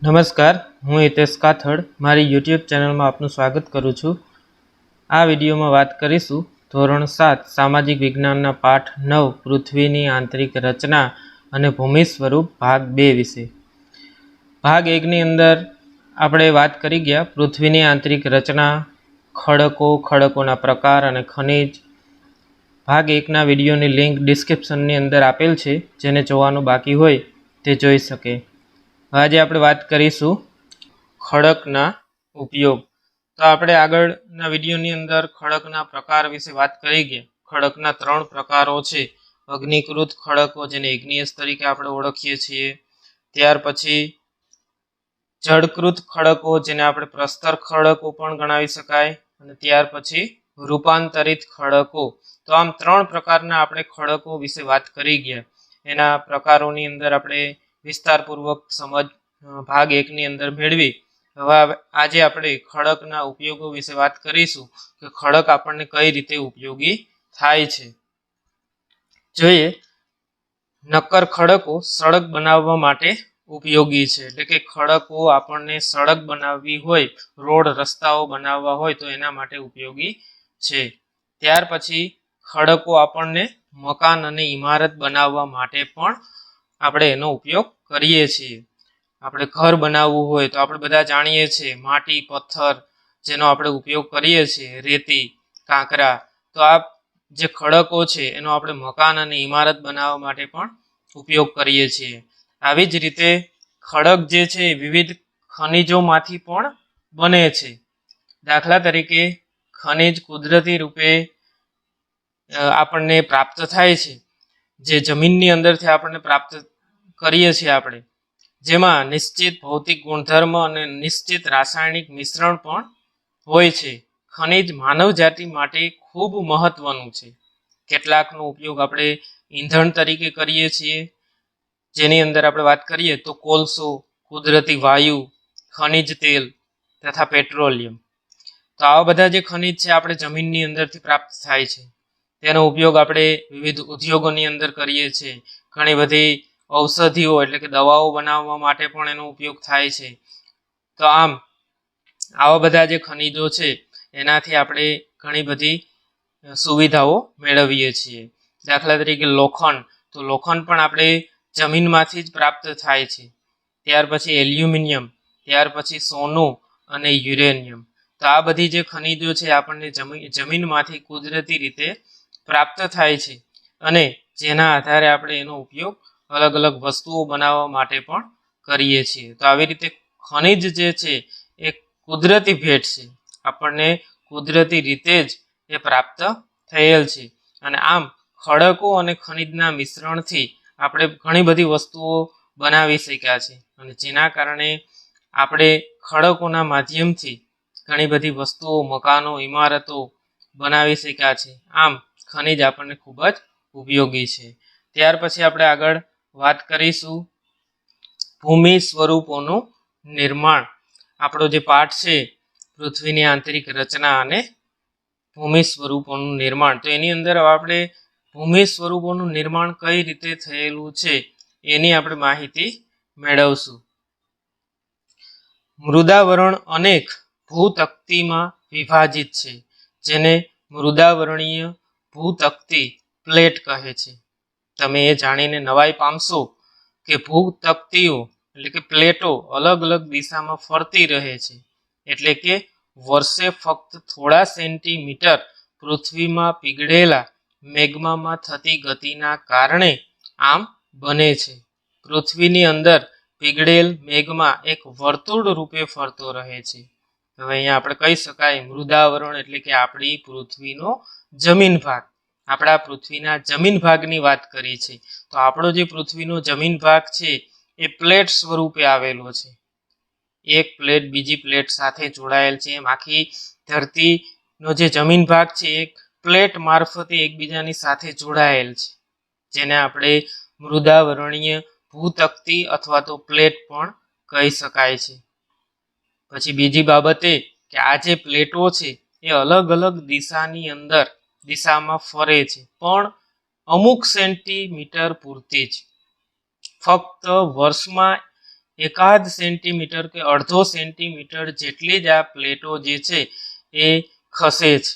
નમસ્કાર, હું હિતેશ કાથડ મારી યુટ્યુબ ચેનલમાં આપનું સ્વાગત કરું છું। આ વિડીયોમાં વાત કરીશું ધોરણ 7 સામાજિક વિજ્ઞાનના પાઠ 9 પૃથ્વીની આંતરિક રચના અને ભૂમિ સ્વરૂપ ભાગ 2 વિશે। ભાગ 1 ની અંદર આપણે વાત કરી ગયા પૃથ્વીની આંતરિક રચના, ખડકોના પ્રકાર અને ખનિજ। ભાગ 1 ના વિડીયોની લિંક ડિસ્ક્રિપ્શનની અંદર આપેલ છે, જેને જોવાનું બાકી હોય તે જોઈ શકે। આજે આપણે વાત કરીશું ખડકના ઉપયોગ। તો આપણે આગળના વિડીયોની અંદર ખડકના પ્રકાર વિશે વાત કરી ગયા। ખડકના 3 પ્રકારો છે। અગ્નિકૃત ખડકો, જેને ઇગ્નિયસ તરીકે આપણે ઓળખીએ છીએ। ત્યાર પછી જળકૃત ખડકો, જેને આપણે પ્રસ્તર ખડકો પણ ગણાવી શકાય। અને ત્યાર પછી રૂપાંતરિત ખડકો। તો આમ 3 પ્રકારના આપણે ખડકો વિશે વાત કરી ગયા। એના પ્રકારોની અંદર આપણે વિસ્તારપૂર્વક સમજ ભાગ 1 ની અંદર મેળવી। હવે આજે આપણે ખડકના ઉપયોગો વિશે વાત કરીશું કે ખડક આપણને કઈ રીતે ઉપયોગી થાય છે। જોઈએ, નક્કર ખડકો સડક બનાવવા માટે ઉપયોગી છે, એટલે કે ખડકો આપણને સડક બનાવવી હોય, રોડ રસ્તાઓ બનાવવા હોય તો એના માટે ઉપયોગી છે। ત્યાર પછી ખડકો આપણને મકાન અને ઇમારત બનાવવા માટે પણ આપણે એનો ઉપયોગ કરીએ છીએ। આપણે ઘર બનાવવું હોય તો આપણે બધા જાણીએ છીએ માટી, પથ્થર જેનો આપણે ઉપયોગ કરીએ છીએ, રેતી, કાંકરા। તો આ જે ખડકો છે એનો આપણે મકાન અને ઇમારત બનાવવા માટે પણ ઉપયોગ કરીએ છીએ। આવી જ રીતે ખડક જે છે વિવિધ ખનિજોમાંથી પણ બને છે। દાખલા તરીકે ખનિજ કુદરતી રૂપે આપણને પ્રાપ્ત થાય છે, જે જમીનની અંદરથી આપણને પ્રાપ્ત કરીએ છીએ આપણે, જેમાં નિશ્ચિત ભૌતિક ગુણધર્મ અને નિશ્ચિત રાસાયણિક મિશ્રણ પણ હોય છે। ખનિજ માનવ જાતિ માટે ખૂબ મહત્વનું છે। કેટલાકનો ઉપયોગ આપણે ઈંધણ તરીકે કરીએ છીએ, જેની અંદર આપણે વાત કરીએ તો કોલસો, કુદરતી વાયુ, ખનિજ તેલ તથા પેટ્રોલિયમ। તો આવા બધા જે ખનિજ છે આપણે જમીનની અંદરથી પ્રાપ્ત થાય છે, તેનો ઉપયોગ આપણે વિવિધ ઉદ્યોગોની અંદર કરીએ છીએ। ઘણી બધી ઔષધિઓ એટલે કે દવાઓ બનાવવા માટે પણ એનો ઉપયોગ થાય છે। તો આમ આવા બધા જે ખનિજો છે એનાથી આપણે ઘણી બધી સુવિધાઓ મેળવીએ છીએ। દાખલા તરીકે લોખંડ, તો લોખંડ પણ આપણે જમીનમાંથી જ પ્રાપ્ત થાય છે। ત્યાર પછી એલ્યુમિનિયમ, ત્યાર પછી સોનું અને યુરેનિયમ। તો આ બધી જે ખનિજો છે આપણને જમીનમાંથી કુદરતી રીતે પ્રાપ્ત થાય છે, અને જેના આધારે આપણે એનો ઉપયોગ અલગ અલગ વસ્તુઓ બનાવવા માટે પણ કરીએ છીએ। તો આવી રીતે ખનિજ જે છે એ કુદરતી ભેટ છે, આપણને કુદરતી રીતે જ એ પ્રાપ્ત થયેલ છે। અને આમ ખડકો અને ખનિજના મિશ્રણથી આપણે ઘણી બધી વસ્તુઓ બનાવી શક્યા છે, અને જેના કારણે આપણે ખડકોના માધ્યમથી ઘણી બધી વસ્તુઓ, મકાનો, ઇમારતો બનાવી શક્યા છે। આમ ખનિજ આપણને ખૂબ જ ઉપયોગી છે। ત્યાર પછી આપણે આગળ વાત કરીશું ભૂમિ સ્વરૂપોનું નિર્માણ। આપણો જે પાઠ છે પૃથ્વીની આંતરિક રચના અને ભૂમિ સ્વરૂપોનું નિર્માણ, તો એની અંદર આપણે ભૂમિ સ્વરૂપોનું નિર્માણ કઈ રીતે થયેલું છે એની આપણે માહિતી મેળવશું। મૃદાવરણ અનેક ભૂતકતીમાં વિભાજિત છે, જેને મૃદાવરણીય ભૂતકતી પ્લેટ કહે છે। તમે એ જાણીને નવાઈ પામશો કે ભૂતકતીઓ એટલે કે પ્લેટો અલગ અલગ દિશામાં ફરતી રહે છે, એટલે કે વર્ષે ફક્ત થોડા સેન્ટીમીટર પૃથ્વીમાં પીગળેલા મેગ્મામાં થતી ગતિના કારણે આમ બને છે। પૃથ્વીની અંદર પીગળેલ મેગ્મા એક વર્તુળ રૂપે ફરતો રહે છે। હવે અહીંયા આપણે કહી શકાય મૃદાવરણ એટલે કે આપણી પૃથ્વીનો જમીન ભાગ। આપણા પૃથ્વીના જમીન ભાગની વાત કરી છે, તો આપણો જે પૃથ્વીનો જમીન ભાગ છે એ પ્લેટ સ્વરૂપે આવેલો છે। એક પ્લેટ બીજી પ્લેટ સાથે જોડાયેલ છે, એમ આખી ધરતીનો જે જમીન ભાગ છે એક પ્લેટ મારફતે એકબીજાની સાથે જોડાયેલ છે, જેને આપણે મૃદાવરણીય ભૂતકતી અથવા તો પ્લેટ પણ કહી શકાય છે। પછી બીજી બાબત એ કે આ જે પ્લેટો છે એ અલગ અલગ દિશામાં ફરે છે, પણ અમુક સેન્ટીમીટર પૂરતી જ। ફક્ત વર્ષમાં એકાદ સેન્ટીમીટર કે અડધો સેન્ટીમીટર જેટલી જ આ પ્લેટો જે છે એ ખસે છે.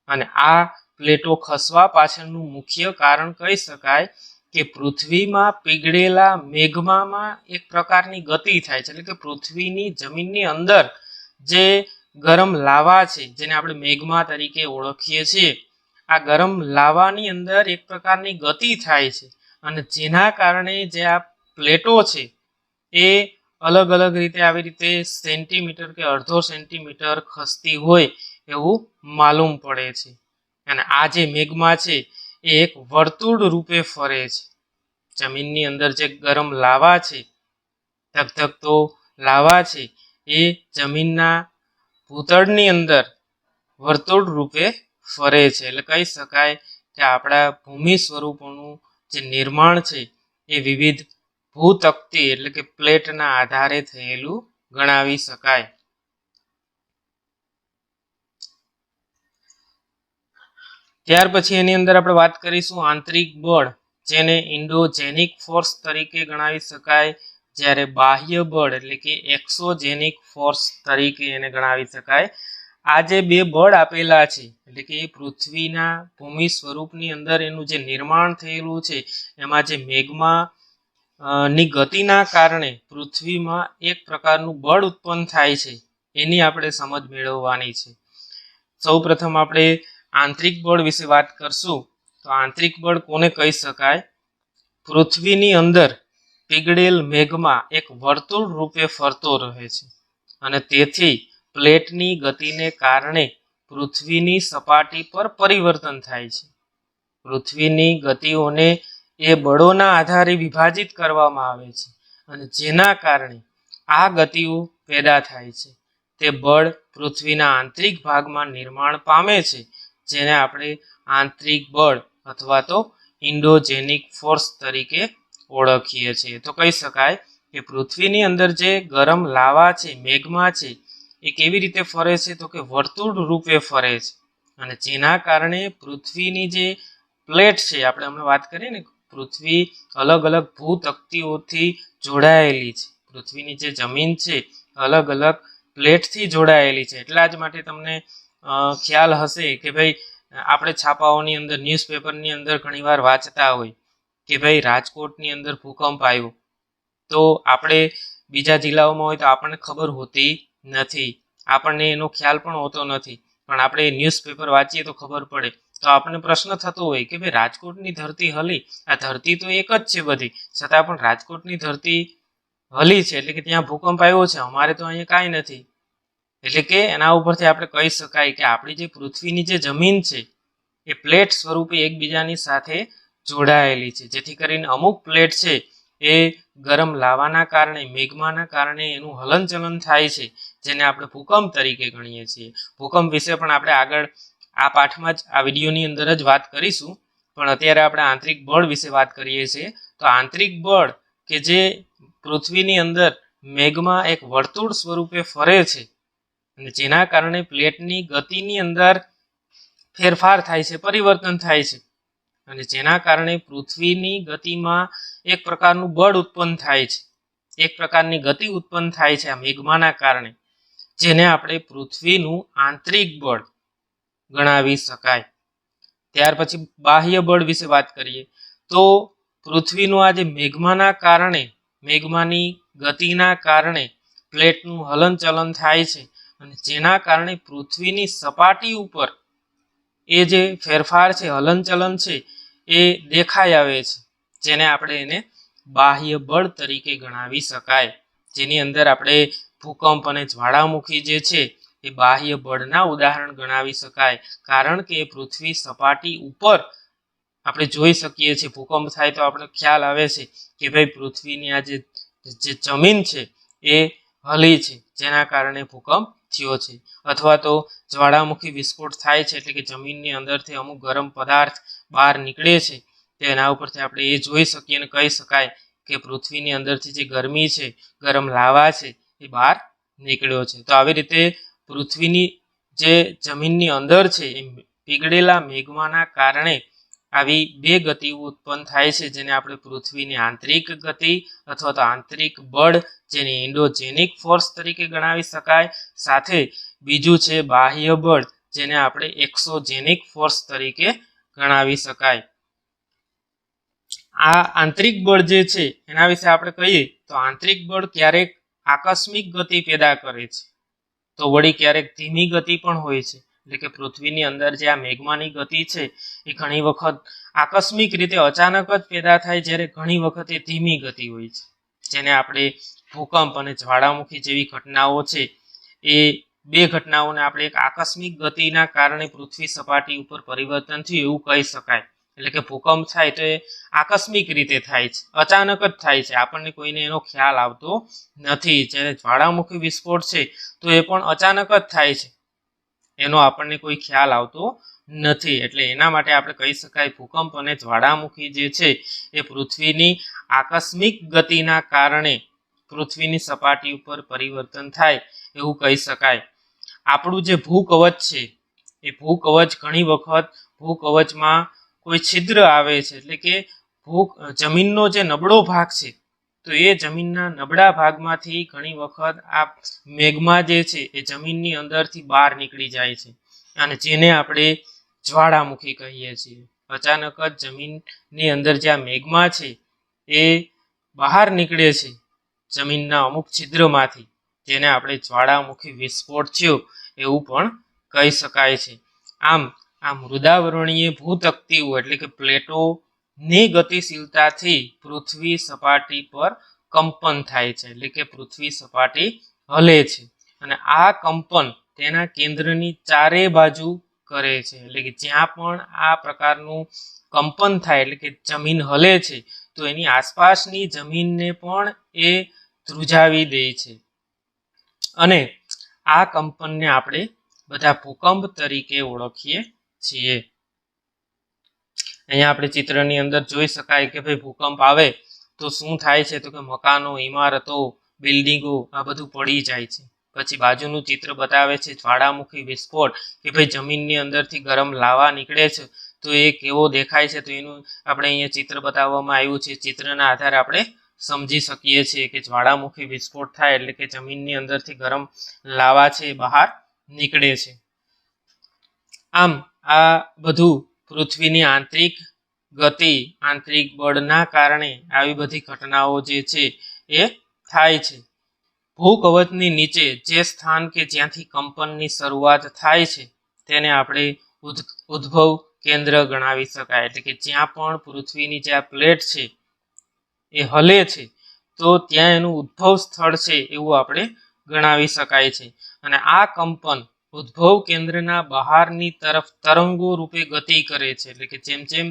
અને આ પ્લેટો ખસવા પાછળનું મુખ્ય કારણ કહી શકાય કે પૃથ્વીમાં પીગળેલા મેઘમામાં એક પ્રકારની ગતિ થાય છે. એટલે કે પૃથ્વીની જમીનની અંદર જે ગરમ લાવા છે, જેને આપણે મેઘમા તરીકે ઓળખીએ છીએ, આ ગરમ લાવાની અંદર એક પ્રકારની ગતિ થાય છે. અને જેના કારણે જે આ પ્લેટો છે એ અલગ અલગ રીતે આવી રીતે સેન્ટીમીટર કે અડધો સેન્ટીમીટર ખસતી હોય એવું માલુમ પડે છે. અને આ જે મેઘમા છે એ એક વર્તુળ રૂપે ફરે છે. જમીનની અંદર જે ગરમ લાવા છે, ધગધગતો લાવા છે, એ જમીનના ભૂતળની અંદર વર્તુળ રૂપે ફરે છે. એટલે કહી શકાય કે આપણા ભૂમિ સ્વરૂપોનું જે નિર્માણ છે એ વિવિધ ભૂતકતી એટલે કે પ્લેટના આધારે થયેલું ગણાવી શકાય. ત્યાર પછી એની અંદર આપણે વાત કરીશું આંતરિક બળ, જેને ઇન્ડોજેનિક ફોર્સ તરીકે ગણાવી શકાય, જ્યારે બાહ્ય બળ એટલે કે એક્સોજેનિક ફોર્સ તરીકે એને ગણાવી શકાય. આ જે બે બળ આપેલા છે એટલે કે પૃથ્વીના ભૂમિ સ્વરૂપની અંદર એનું જે નિર્માણ થયેલું છે, એમાં જે મેઘમા ની ગતિના કારણે પૃથ્વીમાં એક પ્રકારનું બળ ઉત્પન્ન થાય છે, એની આપણે સમજ મેળવવાની છે. સૌ પ્રથમ આપણે આંતરિક બળ વિશે વાત કરશું. તો આંતરિક બળ કોને કહી શકાય? પૃથ્વીની અંદર પીગળેલ મેઘમાં એક વર્તુળ રૂપે ફરતો રહે છે અને તેથી પ્લેટની ગતિને કારણે પૃથ્વીની સપાટી પર પરિવર્તન થાય છે. પૃથ્વીની ગતિઓને એ બળોના આધારે વિભાજિત કરવામાં આવે છે અને જેના કારણે આ ગતિઓ પેદા થાય છે. તે બળ પૃથ્વીના આંતરિક ભાગમાં નિર્માણ પામે છે, જેને આપણે આંતરિક બળ અથવા તો ઇન્ડોજેનિક ફોર્સ તરીકે ઓળખીએ છીએ. તો કહી શકાય કે પૃથ્વીની અંદર જે ગરમ લાવા છે, મેઘમા છે, એ કેવી રીતે ફરે છે? તો કે વર્તુળ રૂપે ફરે છે અને જેના કારણે પૃથ્વીની જે પ્લેટ છે, આપણે હમણાં વાત કરીએ ને, પૃથ્વી અલગ અલગ ભૂતકતીઓથી જોડાયેલી છે. પૃથ્વીની જે જમીન છે અલગ અલગ પ્લેટથી જોડાયેલી છે. એટલા જ માટે તમને ખ્યાલ હશે કે ભાઈ આપણે છાપાઓની અંદર, ન્યૂઝપેપરની અંદર ઘણીવાર વાંચતા હોય કે ભાઈ રાજકોટની અંદર ભૂકંપ આવ્યો. તો આપણે બીજા જિલ્લાઓમાં હોય તો આપણને ખબર હોતી નથી, આપણને એનો ખ્યાલ પણ હોતો નથી, પણ આપણે ન્યૂઝપેપર વાંચીએ તો ખબર પડે. તો આપણને પ્રશ્ન થતો હોય કે ભાઈ રાજકોટની ધરતી હલી, આ ધરતી તો એક જ છે બધી, છતાં પણ રાજકોટની ધરતી હલી છે એટલે કે ત્યાં ભૂકંપ આવ્યો છે, અમારે તો અહીંયા કાંઈ નથી. એટલે કે એના ઉપરથી આપણે કહી શકાય કે આપણી જે પૃથ્વીની જે જમીન છે એ પ્લેટ સ્વરૂપે એકબીજાની સાથે જોડાયેલી છે, જેથી કરીને અમુક પ્લેટ છે એ ગરમ લાવાના કારણે, મેઘમાના કારણે એનું હલનચલન થાય છે, જેને આપણે ભૂકંપ તરીકે ગણીએ છીએ. ભૂકંપ વિશે પણ આપણે આગળ આ પાઠમાં જ, આ વિડીયોની અંદર જ વાત કરીશું, પણ અત્યારે આપણે આંતરિક બળ વિશે વાત કરીએ છીએ. તો આંતરિક બળ કે જે પૃથ્વીની અંદર મેઘમાં એક વર્તુળ સ્વરૂપે ફરે છે અને જેના કારણે પ્લેટની ગતિની અંદર ફેરફાર થાય છે, પરિવર્તન થાય છે અને જેના કારણે પૃથ્વીની ગતિમાં એક પ્રકારનું બળ ઉત્પન્ન થાય છે, એક પ્રકારની ગતિ ઉત્પન્ન થાય છે આ મેઘમાના કારણે, જેને આપણે પૃથ્વીનું આંતરિક બળ ગણાવી શકાય. ત્યાર પછી બાહ્ય બળ વિશે વાત કરીએ તો પૃથ્વીનું આ જે મેઘમાના કારણે, મેઘમાની ગતિના કારણે પ્લેટનું હલનચલન થાય છે અને જેના કારણે પૃથ્વીની સપાટી ઉપર એ જે ફેરફાર છે, હલનચલન છે, એ દેખાઈ આવે છે, જેને આપણે એને બાહ્ય બળ તરીકે ગણાવી શકાય. જેની અંદર આપણે ભૂકંપ અને જ્વાળામુખી જે છે એ બાહ્ય બળના ઉદાહરણ ગણાવી શકાય, કારણ કે પૃથ્વી સપાટી ઉપર આપણે જોઈ શકીએ છીએ. ભૂકંપ થાય તો આપણે ખ્યાલ આવે છે કે ભાઈ પૃથ્વીની આ જે જમીન છે એ હલી છે, જેના કારણે ભૂકંપ થયો છે. અથવા તો જ્વાળામુખી વિસ્ફોટ થાય છે એટલે કે જમીનની અંદરથી અમુક ગરમ પદાર્થ બહાર નીકળે છે, તેના ઉપરથી આપણે એ જોઈ શકીએ અને કહી શકાય કે પૃથ્વીની અંદરથી જે ગરમી છે, ગરમ લાવા છે, એ બહાર નીકળ્યો છે. તો આવી રીતે પૃથ્વીની જે જમીનની અંદર છે એ પીગળેલા મેઘમાના કારણે આવી બે ગતિઓ ઉત્પન્ન થાય છે, જેને આપણે પૃથ્વીની આંતરિક ગતિ અથવા તો આંતરિક બળ, જેને એન્ડોજેનિક ફોર્સ તરીકે ગણાવી શકાય. સાથે બીજું છે બાહ્ય બળ, જેને આપણે એક્સોજેનિક ફોર્સ તરીકે ગણાવી શકાય. આ આંતરિક બળ જે છે એના વિશે આપણે કહીએ તો આંતરિક બળ ક્યારેક આકસ્મિક ગતિ પેદા કરે છે, તો વળી ક્યારેક ધીમી ગતિ પણ હોય છે. એટલે કે પૃથ્વીની અંદર જે આ મેગ્માની ગતિ છે એ ઘણી વખત આકસ્મિક રીતે અચાનક જ પેદા થાય, જ્યારે ઘણી વખત એ ધીમી ગતિ હોય છે, જેને આપણે ભૂકંપ અને જ્વાળામુખી જેવી ઘટનાઓ છે એ બે ઘટનાઓને આપણે એક આકસ્મિક ગતિના કારણે પૃથ્વી સપાટી ઉપર પરિવર્તન થયું એવું કહી શકાય. એટલે કે ભૂકંપ થાય તો એ આકસ્મિક રીતે થાય છે, અચાનક જ થાય છે, આપણને કોઈને એનો ખ્યાલ આવતો નથી. જ્યારે જ્વાળામુખી વિસ્ફોટ છે તો એ પણ અચાનક જ થાય છે, એનો આપણને કોઈ ખ્યાલ આવતો નથી. એટલે એના માટે આપણે કહી શકાય ભૂકંપ અને જ્વાળામુખી જે છે એ પૃથ્વીની આકસ્મિક ગતિના કારણે પૃથ્વીની સપાટી ઉપર પરિવર્તન થાય એવું કહી શકાય. આપણું જે ભૂકવચ છે એ ભૂકવચ ઘણી વખત ભૂકવચમાં કોઈ છિદ્ર આવે છે, એટલે કે જમીનનો જે નબળો ભાગ છે તો એ જમીનના નબળા ભાગમાંથી ઘણી વખત આ મેગ્મા જે છે એ જમીનની અંદરથી બહાર નીકળી જાય છે, અને જેને આપણે જ્વાળામુખી કહીએ છીએ. અચાનક જ જમીનની અંદર જે આ મેગ્મા છે એ બહાર નીકળે છે જમીનના અમુક છિદ્રમાંથી, જેને આપણે જ્વાળામુખી વિસ્ફોટ થયો એવું પણ કહી શકાય છે. આમ આ મૃદાવરણીય ભૂતકતીઓ એટલે કે પ્લેટોની ગતિશીલતાથી પૃથ્વી સપાટી પર કંપન થાય છે, એટલે કે પૃથ્વી સપાટી હલે છે, અને આ કંપન તેના કેન્દ્રની ચારે બાજુ કરે છે. એટલે કે જ્યાં પણ આ પ્રકારનું કંપન થાય, એટલે કે જમીન હલે છે, તો એની આસપાસની જમીનને પણ એ ધ્રુજાવી દે છે, અને આ કંપનને આપણે બધા ભૂકંપ તરીકે ઓળખીએ છીએ. અહીંયા આપણે ચિત્રની અંદર જોઈ શકાય કે ભાઈ ભૂકંપ આવે તો શું થાય છે, તો કે મકાનો, ઇમારતો, બિલ્ડિંગો આ બધું પડી જાય છે. પછી બાજુનું ચિત્ર બતાવે છે જ્વાળામુખી વિસ્ફોટ, કે ભાઈ જમીનની અંદરથી ગરમ લાવા નીકળે છે, તો એ કેવો દેખાય છે, તો એનું આપણે અહીંયા ચિત્ર બતાવવામાં આવ્યું છે. ચિત્રના આધારે આપણે સમજી શકીએ છીએ કે જ્વાળામુખી વિસ્ફોટ થાય એટલે કે જમીનની અંદરથી ગરમ લાવા છે એ બહાર નીકળે છે. આમ આ બધું પૃથ્વીની આંતરિક ગતિ, આંતરિક બળના કારણે આવી બધી ઘટનાઓ જે છે એ થાય છે. ભૂકવચની નીચે જે સ્થાન કે જ્યાંથી કંપનની શરૂઆત થાય છે તેને આપણે ઉદ્ભવ કેન્દ્ર ગણાવી શકાય. એટલે કે જ્યાં પણ પૃથ્વીની જે આ પ્લેટ છે એ હલે છે તો ત્યાં એનું ઉદ્ભવ સ્થળ છે એવું આપણે ગણાવી શકાય છે. અને આ કંપન ઉદ્ભવ કેન્દ્રના બહારની તરફ તરંગો રૂપે ગતિ કરે છે. એટલે કે જેમ જેમ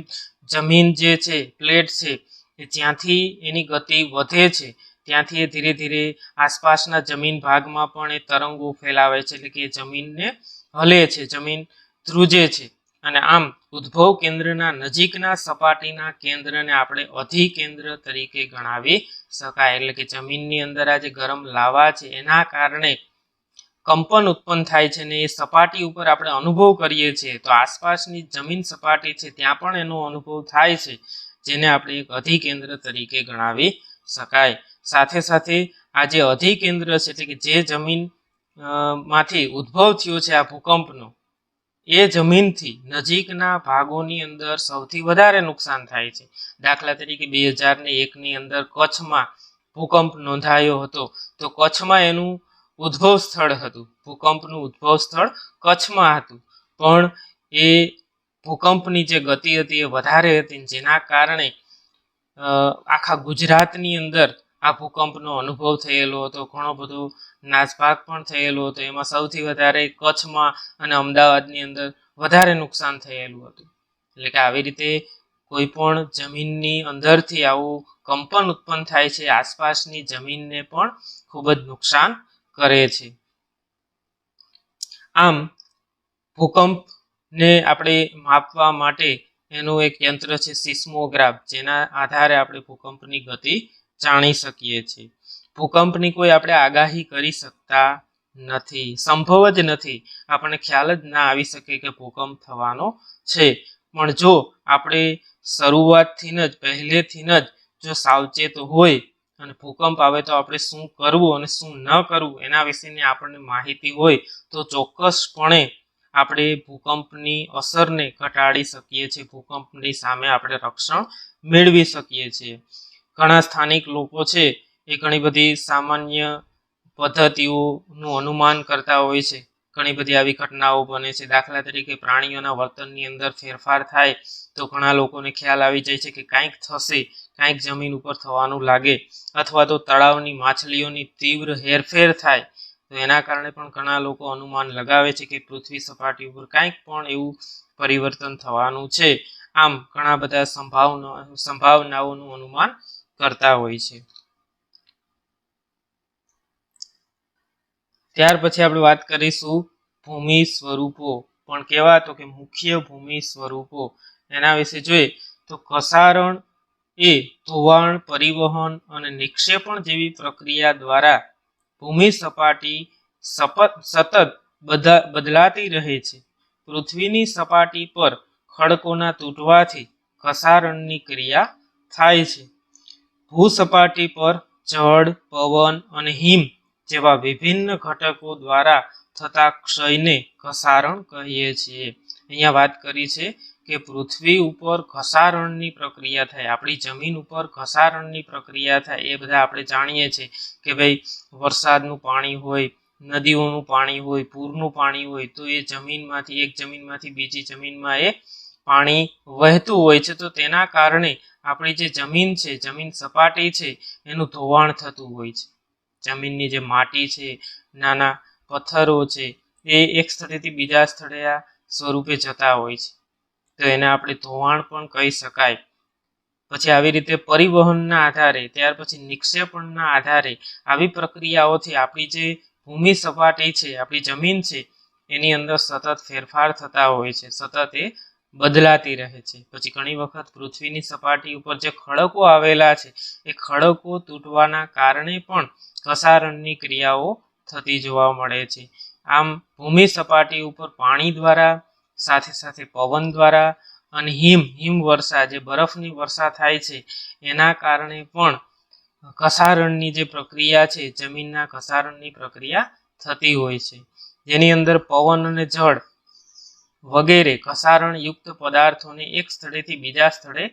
જમીન જે છે પ્લેટ છે એ જ્યાંથી એની ગતિ વધે છે ત્યાંથી એ ધીરે ધીરે આસપાસના જમીન ભાગમાં પણ એ તરંગો ફેલાવે છે, એટલે કે જમીનને હલે છે, જમીન ધ્રુજે છે. અને આમ ઉદ્ભવ કેન્દ્રના નજીકના સપાટીના કેન્દ્રને આપણે અધિકેન્દ્ર તરીકે ગણાવી શકાય. એટલે કે જમીનની અંદર આ જે ગરમ લાવા છે એના કારણે કંપન ઉત્પન્ન થાય છે ને એ સપાટી ઉપર આપણે અનુભવ કરીએ છીએ, તો આસપાસની જમીન સપાટી છે ત્યાં પણ એનો અનુભવ થાય છે, જેને આપણે એક અધિકેન્દ્ર તરીકે ગણાવી શકાય. સાથે સાથે આ જે અધિકેન્દ્ર છે એટલે કે જે જમીન માંથી ઉદ્ભવ થયો છે આ ભૂકંપનો, એ જમીનથી નજીકના ભાગોની અંદર સૌથી વધારે નુકસાન થાય છે. દાખલા તરીકે 2001ની અંદર કચ્છમાં ભૂકંપ નોંધાયો હતો, તો કચ્છમાં એનું ઉદ્ભવ સ્થળ હતું, ભૂકંપનું ઉદ્ભવ સ્થળ કચ્છમાં હતું, પણ એ ભૂકંપની જે ગતિ હતી એ વધારે હતી, જેના કારણે આખા ગુજરાતની અંદર આ ભૂકંપનો અનુભવ થયેલો હતો. ઘણો બધો નાસભાગ પણ થયેલો હતો. એમાં સૌથી વધારે કચ્છમાં અને અમદાવાદની અંદર વધારે નુકસાન થયેલું હતું. એટલે કે આવી રીતે કોઈ પણ જમીનની અંદરથી આવું કંપન ઉત્પન્ન થાય છે, આસપાસની જમીનને પણ ખૂબ જ નુકસાન કરે છે. આમ ભૂકંપને આપણે માપવા માટે એનું એક યંત્ર છે સિસ્મોગ્રાફ, જેના આધારે આપણે ભૂકંપની ગતિ જાણી શકીએ છીએ. ભૂકંપની કોઈ આપણે આગાહી કરી શકતા નથી, સંભવ જ નથી, આપણને ખ્યાલ જ ના આવી શકે કે ભૂકંપ થવાનો છે. પણ જો આપણે શરૂઆતથી જ પહેલેથી જ જો સાવચેત હોય અને ભૂકંપ આવે તો આપણે શું કરવું અને શું ન કરવું એના વિશેની આપણને માહિતી હોય તો ચોક્કસપણે આપણે ભૂકંપની અસરને ઘટાડી શકીએ છીએ, ભૂકંપની સામે આપણે રક્ષણ મેળવી શકીએ છીએ. ઘણા સ્થાનિક લોકો છે એ ઘણી બધી સામાન્ય પદ્ધતિઓનું અનુમાન કરતા હોય છે. ઘણી બધી આવી ઘટનાઓ બને છે. દાખલા તરીકે પ્રાણીઓના વર્તનની અંદર ફેરફાર થાય તો ઘણા લોકોને ખ્યાલ આવી જાય છે કે કાંઈક થશે, કાંઈક જમીન ઉપર થવાનું લાગે, અથવા તો તળાવની માછલીઓની તીવ્ર હેરફેર થાય તો એના કારણે પણ ઘણા લોકો અનુમાન લગાવે છે કે પૃથ્વી સપાટી ઉપર કાંઈક પણ એવું પરિવર્તન થવાનું છે. આમ ઘણા બધા સંભાવનાઓનું અનુમાન કરતા હોય છે. ત્યાર પછી આપણે વાત કરીશું ભૂમિ સ્વરૂપો. પણ કેવા તો કે મુખ્ય ભૂમિ સ્વરૂપો એના વિશે જોઈએ તો ઘસારણ એ ધોવાણ, પરિવહન અને નિક્ષેપણ જેવી પ્રક્રિયા દ્વારા ભૂમિ સપાટી સતત બદલાતી રહે છે. પૃથ્વીની સપાટી પર ખડકોના તૂટવાથી ઘસારણની ક્રિયા થાય છે. ભૂસપાટી પર જળ, પવન અને હિમ જેવા વિભિન્ન ઘટકો દ્વારા થતા ક્ષયને ઘસારણ કહીએ છીએ. અહીંયા વાત કરી છે કે પૃથ્વી ઉપર ઘસારણની પ્રક્રિયા થાય, આપણી જમીન ઉપર ઘસારણની પ્રક્રિયા થાય. એ બધા આપણે જાણીએ છીએ કે ભાઈ વરસાદનું પાણી હોય, નદીઓનું પાણી હોય, પૂરનું પાણી હોય તો એ જમીનમાંથી એક જમીનમાંથી બીજી જમીનમાં એ પાણી વહેતું હોય છે. તો તેના કારણે આપણી જે જમીન છે, જમીન સપાટી છે એનું ધોવાણ થતું હોય છે. જમીનની જે માટી છે, નાના પથ્થરો છે એ એક સ્થળેથી બીજા સ્થળે આ સ્વરૂપે જતા હોય છે તો એને આપણે ધોવાણ પણ કહી શકાય. પછી આવી રીતે પરિવહનના આધારે, ત્યાર પછી નિક્ષેપણના આધારે આવી પ્રક્રિયાઓથી આપણી જે ભૂમિ સપાટી છે, આપણી જમીન છે એની અંદર સતત ફેરફાર થતા હોય છે, સતત એ બદલાતી રહે છે. પછી ઘણી વખત પૃથ્વીની સપાટી ઉપર જે ખડકો આવેલા છે એ ખડકો તૂટવાના કારણે પણ ઘસારણની ક્રિયાઓ થતી જોવા મળે છે. આમ ભૂમિ સપાટી ઉપર પાણી દ્વારા, સાથે સાથે પવન દ્વારા અને હિમવર્ષા, જે બરફની વર્ષા થાય છે એના કારણે પણ ઘસારણની જે પ્રક્રિયા છે, જમીનના ઘસારણની પ્રક્રિયા થતી હોય છે. જેની અંદર પવન અને જળ વગેરે ઘસારણયુક્ત પદાર્થોને એક સ્થળેથી બીજા સ્થળે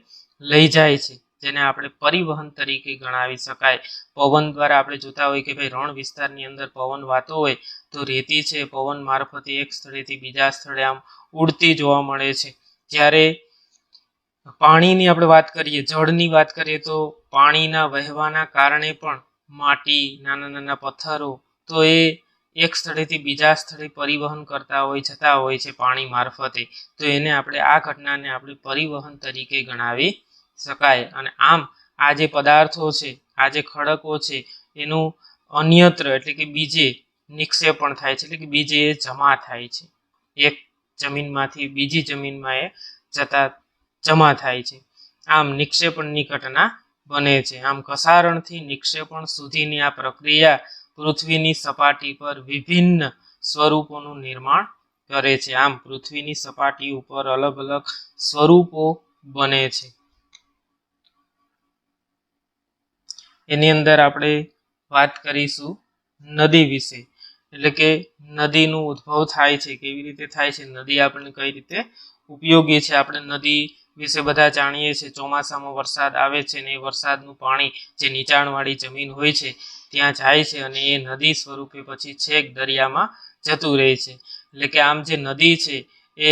લઈ જાય છે, જેને આપણે પરિવહન તરીકે ગણાવી શકાય. પવન દ્વારા આપણે જોતા હોય કે ભાઈ રણ વિસ્તારની અંદર પવન વાતો હોય તો રેતી છે પવન મારફતે એક સ્થળેથી બીજા સ્થળે આમ ઉડતી જોવા મળે છે. જ્યારે પાણીની આપણે વાત કરીએ, જળની વાત કરીએ તો પાણીના વહેવાના કારણે પણ માટી, નાના નાના પથ્થરો તો એ એક સ્થળેથી બીજા સ્થળે પરિવહન કરતા હોય, જતા હોય છે પાણી મારફતે. તો એને આપણે આ ઘટનાને આપણે પરિવહન તરીકે ગણાવી શકાય. અને આમ આ જે પદાર્થો છે, આ જે ખડકો છે એનું અન્યત્ર એટલે કે બીજે નિક્ષેપણ થાય છે, એટલે કે બીજે જમા થાય છે. એક જમીનમાંથી બીજી જમીનમાં એ જમા થાય છે. આમ નિક્ષેપણની ઘટના બને છે. આમ ઘસારણથી નિક્ષેપણ સુધીની આ પ્રક્રિયા પૃથ્વીની સપાટી પર વિભિન્ન સ્વરૂપોનું નિર્માણ કરે છે. આમ પૃથ્વીની સપાટી ઉપર અલગ અલગ સ્વરૂપો બને છે. એની અંદર આપણે વાત કરીશું નદી વિશે, એટલે કે નદીનું ઉદ્ભવ થાય છે, કેવી રીતે થાય છે, નદી આપણને કઈ રીતે ઉપયોગી છે. આપણે નદી વિશે બધા જાણીએ છીએ. ચોમાસામાં વરસાદ આવે છે ને એ વરસાદનું પાણી જે નીચાણવાળી જમીન હોય છે ત્યાં જાય છે અને એ નદી સ્વરૂપે પછી છેક દરિયામાં જતું રહે છે. એટલે કે આમ જે નદી છે એ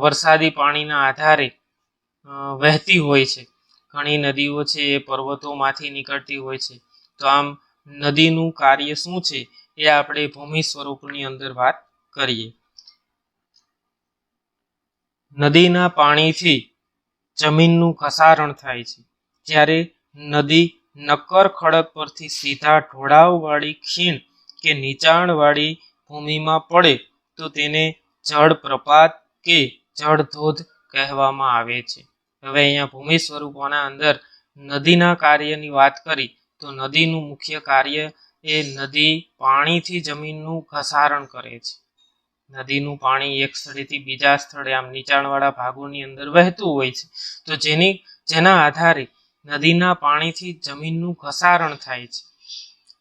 વરસાદી પાણીના આધારે વહેતી હોય છે. ઘણી નદીઓ છે એ પર્વતોમાંથી નીકળતી હોય છે. તો આમ નદીનું કાર્ય શું છે એ આપણે ભૂમિ સ્વરૂપની અંદર વાત કરીએ. નદીના પાણીથી જમીનનું ઘસારણ થાય છે. જ્યારે નદી નક્કર ખડક પરથી સીધા ઢોળાવવાળી ખીણ કે નીચાણવાળી ભૂમિમાં પડે તો તેને જળપ્રપાત કે જળધોધ કહેવામાં આવે છે. હવે અહીંયા ભૂમિ સ્વરૂપોના અંદર નદીના કાર્યની વાત કરી તો નદીનું મુખ્ય કાર્ય એ નદી પાણીથી જમીનનું ઘસારણ કરે છે. નદીનું પાણી એક સ્થળેથી બીજા સ્થળે આમ નીચાણવાળા ભાગોની અંદર વહેતું હોય છે. તો જેના આધારે નદીના પાણીથી જમીનનું ઘસારણ થાય છે,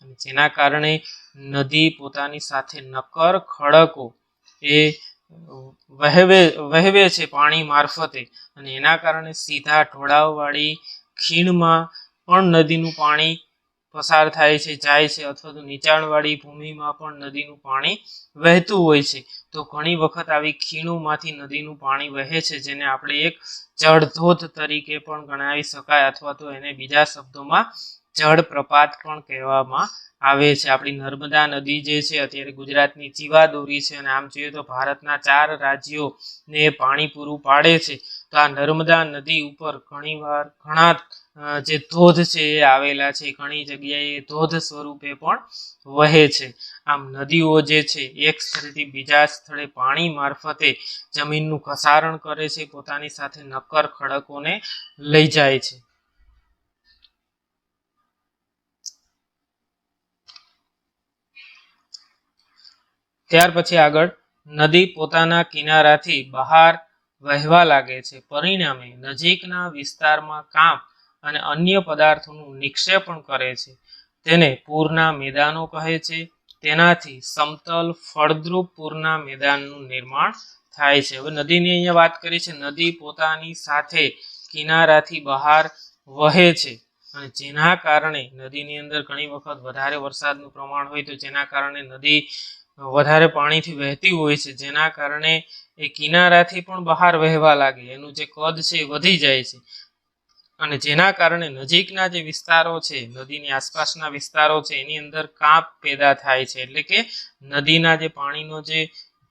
અને જેના કારણે નદી પોતાની સાથે નક્કર ખડકો એ વહેવે છે પાણી મારફતે, અને એના કારણે સીધા ઢોળાવવાળી ખીણમાં પણ નદીનું પાણી પસાર થાય છે, જાય છે, અથવા તો નીચાણવાળી ભૂમિમાં પણ નદીનું પાણી વહેતું હોય છે. તો ઘણી વખત આવી ખીણોમાંથી નદીનું પાણી વહે છે, જેને આપણે એક જળધોધ તરીકે પણ ગણાવી શકાય, અથવા તો એને બીજા શબ્દોમાં જળપ્રપાત પણ કહેવામાં આવે છે. આપણી નર્મદા નદી જે છે અત્યારે ગુજરાતની જીવાદોરી છે, અને આમ જોઈએ તો ભારતના 4 રાજ્યોને પાણી પૂરું પાડે છે. તો આ નર્મદા નદી ઉપર ઘણા જે ધોધ છે એ આવેલા છે, ઘણી જગ્યાએ ધોધ સ્વરૂપે પણ વહે છે. આમ નદીઓ જે છે એક સ્થળેથી બીજા સ્થળે પાણી મારફતે જમીનનું ઘસારણ કરે છે, પોતાની સાથે નક્કર ખડકોને લઈ જાય છે. ત્યાર પછી આગળ નદી પોતાના કિનારાથી બહાર વહેવા લાગે છે, પરિણામે નજીકના વિસ્તારમાં કાંપ અને અન્ય પદાર્થોનું નિક્ષેપણ કરે છે. તેને પૂરના મેદાનો કહે છે. તેનાથી સમતલ ફળદ્રુપ પૂરના મેદાનનું નિર્માણ થાય છે. હવે નદીની અહીંયા વાત કરી છે, નદી પોતાની સાથે કિનારાથી બહાર વહે છે, અને જેના કારણે નદીની અંદર ઘણી વખત વધારે વરસાદનું પ્રમાણ હોય તો જેના કારણે નદી વધારે પાણીથી વહેતી હોય છે, જેના કારણે એ કિનારાથી પણ બહાર વહેવા લાગે, એનું જે કદ છે એ વધી જાય છે, અને જેના કારણે નજીકના જે વિસ્તારો છે, નદીની આસપાસના વિસ્તારો છે, એની અંદર કાંપ પેદા થાય છે. એટલે કે નદીના જે પાણીનો જે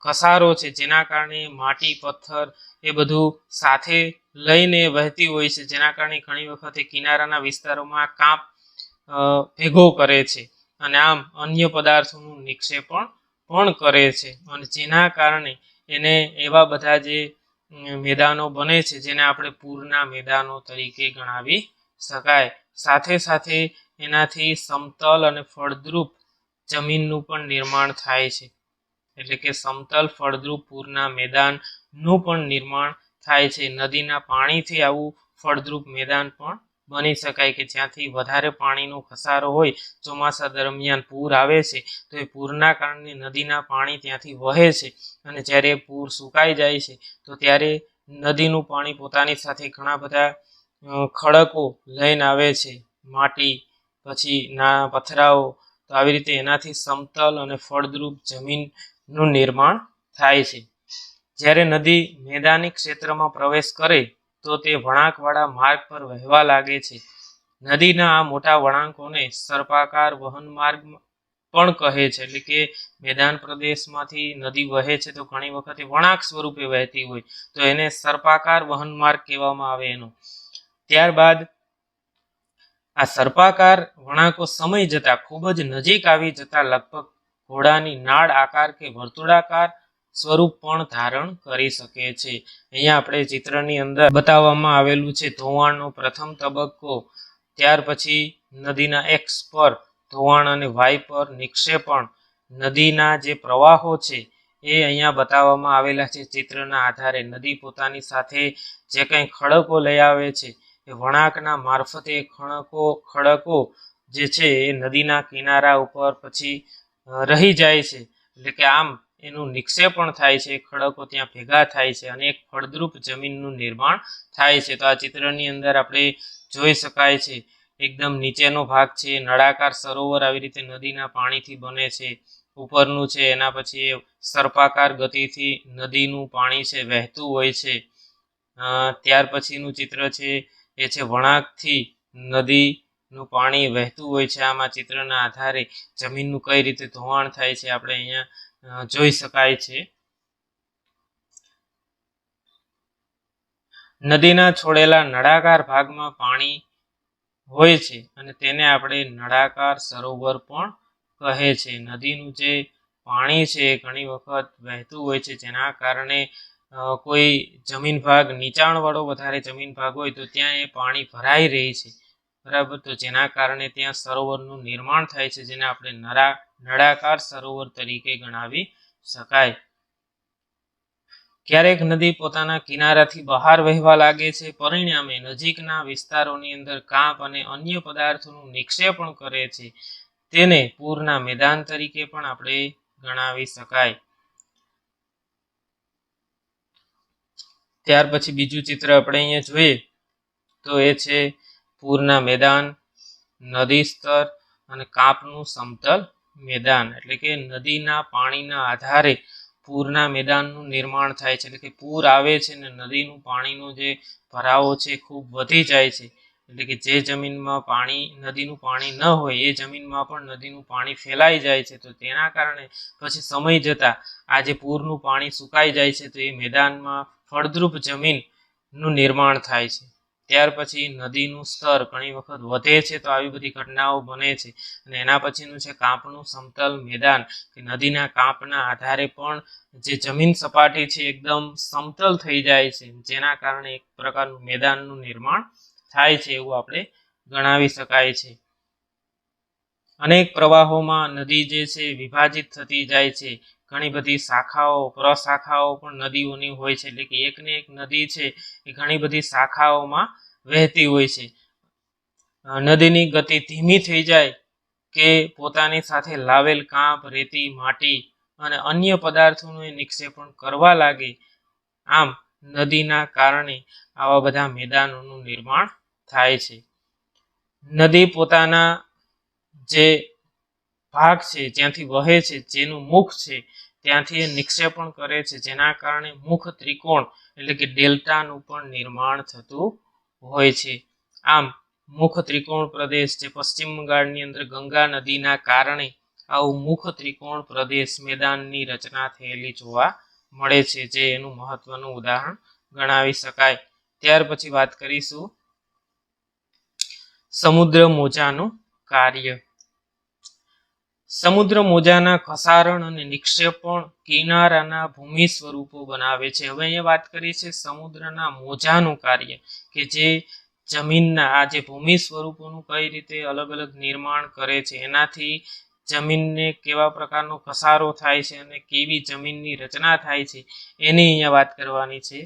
ઘસારો છે, જેના કારણે માટી પથ્થર એ બધું સાથે લઈને વહેતી હોય છે, જેના કારણે ઘણી વખત કિનારાના વિસ્તારોમાં કાંપ ભેગો કરે છે, અને આમ અન્ય પદાર્થોનું નિક્ષેપણ પણ કરે છે, અને જેના કારણે એને એવા બધા જે મેદાનો બને છે જેને આપણે પૂરના મેદાનો તરીકે ગણાવી શકાય. સાથે સાથે એનાથી સમતલ અને ફળદ્રુપ જમીનનું પણ નિર્માણ થાય છે, એટલે કે સમતલ ફળદ્રુપ પૂરના મેદાનનું પણ નિર્માણ થાય છે. નદીના પાણીથી આવું ફળદ્રુપ મેદાન પણ બની શકાય કે જ્યાંથી વધારે પાણીનો ઘસારો હોય, ચોમાસા દરમિયાન પૂર આવે છે તો એ પૂરના કારણે નદીના પાણી ત્યાંથી વહે છે, અને જ્યારે પૂર સુકાઈ જાય છે તો ત્યારે નદીનું પાણી પોતાની સાથે ઘણા બધા ખડકો લઈને આવે છે, માટી પછી ના પથરાઓ. તો આવી રીતે એનાથી સમતલ અને ફળદ્રુપ જમીનનું નિર્માણ થાય છે. જ્યારે નદી મેદાની ક્ષેત્રમાં પ્રવેશ કરે તો તે વળાંકવાળા માર્ગ પર વહેવા લાગે છે. નદીના આ મોટા વળાંકોને સર્પાકાર વહન માર્ગ પણ કહે છે, એટલે કે મેદાન પ્રદેશમાંથી નદી વહે છે તો ઘણી વખત વળાંક સ્વરૂપે વહેતી હોય તો એને સર્પાકાર વહન માર્ગ કહેવામાં આવે એનો. ત્યારબાદ આ સર્પાકાર વળાંકો સમય જતા ખૂબ જ નજીક આવી જતા લગભગ ઘોડાની નાળ આકાર કે વર્તુળાકાર સ્વરૂપ પણ ધારણ કરી શકે છે. અહીંયા આપણે ચિત્રની અંદર બતાવવામાં આવેલું છે ધોવાણનો પ્રથમ તબક્કો, ત્યાર પછી નદીના એક્સ પર ધોવાણ અને વાય પર નિક્ષેપણ, નદીના જે પ્રવાહો છે એ અહીંયા બતાવવામાં આવેલા છે ચિત્રના આધારે. નદી પોતાની સાથે જે કંઈ ખડકો લઈ આવે છે એ વળાંકના મારફતે ખડકો જે છે એ નદીના કિનારા ઉપર પછી રહી જાય છે, એટલે કે આમ એનું નિક્ષેપણ થાય છે, ખડકો ત્યાં ભેગા થાય છે અને એક ફળદ્રુપ જમીનનું નિર્માણ થાય છે. તો આ ચિત્રની અંદર આપણે જોઈ શકાય છે એકદમ નીચેનો ભાગ છે નળાકાર સરોવર આવી રીતે નદીના પાણીથી બને છે, ઉપરનું છે એના પછી સર્પાકાર ગતિથી નદીનું પાણી છે વહેતું હોય છે. ત્યાર પછીનું ચિત્ર છે એ છે વળાંકથી નદીનું પાણી વહેતું હોય છે. આમાં ચિત્રના આધારે જમીનનું કઈ રીતે ધોવાણ થાય છે આપણે અહીંયા જોઈ શકાય છે. નદીના છોડેલા નળાકાર ભાગમાં પાણી હોય છે અને તેને આપણે નળાકાર સરોવર પણ કહે છે. નદીનું જે પાણી છે ઘણી વખત વહેતું હોય છે, જેના કારણે કોઈ જમીન ભાગ નીચાણવાળો વધારે જમીન ભાગ હોય તો ત્યાં એ પાણી ભરાઈ રહે છે, બરાબર. તો જેના કારણે ત્યાં સરોવરનું નિર્માણ થાય છે, જેને આપણે નળાકાર સરોવર તરીકે ગણાવી શકાય. ક્યારેક નદી પોતાના કિનારાથી બહાર વહેવા લાગે છે, પરિણામે નજીકના વિસ્તારોની અંદર કાંપ અને અન્ય પદાર્થોનું નિક્ષેપણ કરે છે. તેને પૂરના મેદાન તરીકે પણ આપણે ગણાવી શકાય. ત્યાર પછી બીજું ચિત્ર આપણે અહીંયા જોઈએ તો એ છે પૂરના મેદાન, નદી સ્તર અને કાંપનું સમતલ મેદાન. એટલે કે નદીના પાણીના આધારે પૂરના મેદાનનું નિર્માણ થાય છે. એટલે કે પૂર આવે છે ને નદીનું પાણીનો જે ભરાવો છે ખૂબ વધી જાય છે. એટલે કે જે જમીનમાં નદીનું પાણી ન હોય એ જમીનમાં પણ નદીનું પાણી ફેલાઈ જાય છે. તો તેના કારણે પછી સમય જતાં આ જે પૂરનું પાણી સુકાઈ જાય છે તો એ મેદાનમાં ફળદ્રુપ જમીનનું નિર્માણ થાય છે. ત્યાર પછી નદીનું સ્તર ઘણી વખત વધે છે તો આવી બધી ઘટનાઓ બને છે. અને એના પછીનું છે કાંપનું સમતલ મેદાન, કે નદીના કાંપના આધારે પણ જે જમીન સપાટી છે એકદમ સમતલ થઈ જાય છે, જેના કારણે એક પ્રકારનું મેદાનનું નિર્માણ થાય છે એવું આપણે ગણાવી શકાય છે. અનેક પ્રવાહોમાં નદી જે છે વિભાજિત થતી જાય છે. ઘણી બધી શાખાઓ, પ્રશાખાઓ પણ નદીઓની હોય છે. એટલે કે એકને એક નદી છે એ ઘણી બધી શાખાઓમાં વહેતી હોય છે. નદીની ગતિ ધીમી થઈ જાય કે પોતાની સાથે લાવેલ કાંપ, રેતી, માટી અને અન્ય પદાર્થોનું નિક્ષેપણ કરવા લાગે, આમ નદીના કારણે આવા બધા મેદાનોનું નિર્માણ થાય છે. નદી પોતાના જે ભાગ છે જ્યાંથી વહે છે, જેનું મુખ છે ત્યાંથી એ નિક્ષેપણ કરે છે, જેના કારણે મુખ ત્રિકોણ એટલે કે ડેલ્ટાનું પણ નિર્માણ થતું હોય છે. આમ મુખ ત્રિકોણ પ્રદેશ જે પશ્ચિમ બંગાળની અંદર ગંગા નદીના કારણે આવું મુખ ત્રિકોણ પ્રદેશ મેદાનની રચના થયેલી જોવા મળે છે, જે એનું મહત્વનું ઉદાહરણ ગણાવી શકાય. ત્યાર પછી વાત કરીશું સમુદ્ર મોજાનું કાર્ય. સમુદ્ર મોજાના ખસારણ અને નિક્ષેપણ કિનારાના ભૂમિ સ્વરૂપો બનાવે છે. હવે અહીંયા વાત કરી છે સમુદ્રના મોજાનું કાર્ય, કે જે જમીનના આ જે ભૂમિ સ્વરૂપોનું કઈ રીતે અલગ અલગ નિર્માણ કરે છે, એનાથી જમીનને કેવા પ્રકારનો ખસારો થાય છે અને કેવી જમીનની રચના થાય છે એની અહીંયા વાત કરવાની છે.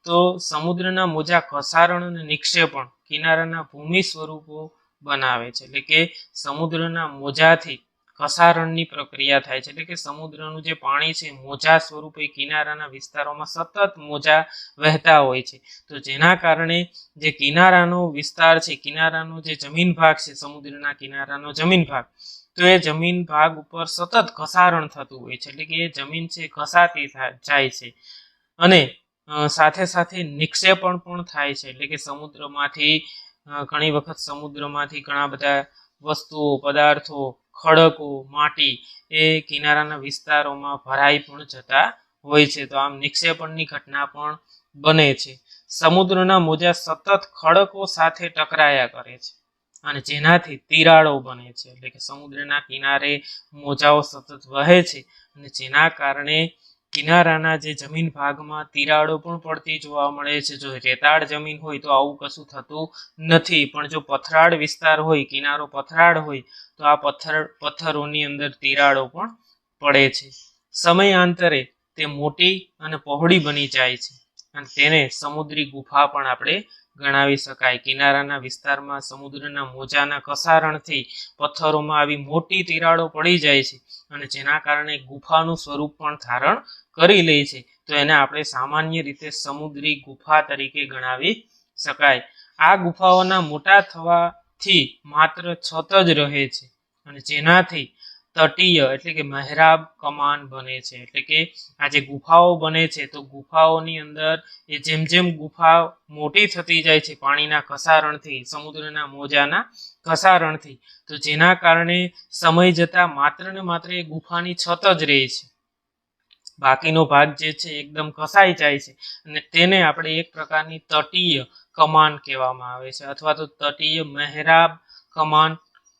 તો સમુદ્રના મોજા ખસારણ અને નિક્ષેપણ કિનારાના ભૂમિ સ્વરૂપો બનાવે છે. એટલે કે સમુદ્રના મોજાથી ખસારણની પ્રક્રિયા થાય છે. એટલે કે સમુદ્રનું જે પાણી છે મોજા સ્વરૂપે કિનારાના વિસ્તારોમાં સતત મોજા વહેતા હોય છે. તો જેના કારણે જે કિનારાનો વિસ્તાર છે, કિનારાનો જે જમીન ભાગ છે, સમુદ્રના કિનારાનો જમીન ભાગ, તો એ જમીન ભાગ ઉપર સતત ઘસારણ થતું હોય છે. એટલે કે એ જમીન છે ઘસાતી જાય છે અને સાથે સાથે નિક્ષેપણ પણ થાય છે. એટલે કે સમુદ્રમાંથી ઘણી વખત સમુદ્રમાંથી ઘણા બધા વસ્તુઓ, પદાર્થો, ખડકો, માટી એ કિનારાના વિસ્તારોમાં ભરાઈ પણ જતા હોય છે. તો આમ નિક્ષેપણની ઘટના પણ બને છે. સમુદ્રના મોજા સતત ખડકો સાથે ટકરાયા કરે છે અને જેનાથી તિરાડો બને છે. એટલે કે સમુદ્રના કિનારે મોજાઓ સતત વહે છે અને જેના કારણે કિનારાના જે જમીન ભાગમાં તિરાડો પણ પડતી જોવા મળે છે. જો રેતાળ જમીન હોય તો આવું કશું થતું નથી, પણ જો પથરાળ વિસ્તાર હોય, કિનારો પથરાળ હોય, તો આ પથ્થરોની અંદર તિરાડો પણ પડે છે. સમયાંતરે તે મોટી અને પહોળી બની જાય છે અને તેને સમુદ્રી ગુફા પણ આપણે ગણાવી શકાય. કિનારાના વિસ્તારમાં સમુદ્રના મોજાના કસારણથી પથ્થરોમાં આવી મોટી તિરાડો પડી જાય છે અને જેના કારણે ગુફાનું સ્વરૂપ પણ ધારણ કરી લે છે. તો એને આપણે સામાન્ય રીતે સમુદ્રી ગુફા તરીકે ગણાવી શકાય. આ ગુફાઓના મોટા થવાથી માત્ર છત જ રહે છે અને જેનાથી તટીય એટલે કે મહેરાબ કમાન બને છે. એટલે કે આ જે ગુફાઓ બને છે તો ગુફાઓની અંદર એ જેમ જેમ ગુફા મોટી થતી જાય છે પાણીના ઘસારણથી, સમુદ્રના મોજાના ઘસારણથી, તો જેના કારણે સમય જતાં માત્ર ને માત્ર એ ગુફાની છત જ રહે છે, બાકીનો ભાગ જે છે એકદમ ઘસાઈ જાય છે અને તેને આપણે એક પ્રકારની તટીય કમાન કહેવામાં આવે છે અથવા તો તટીય મહેરાબ કમાન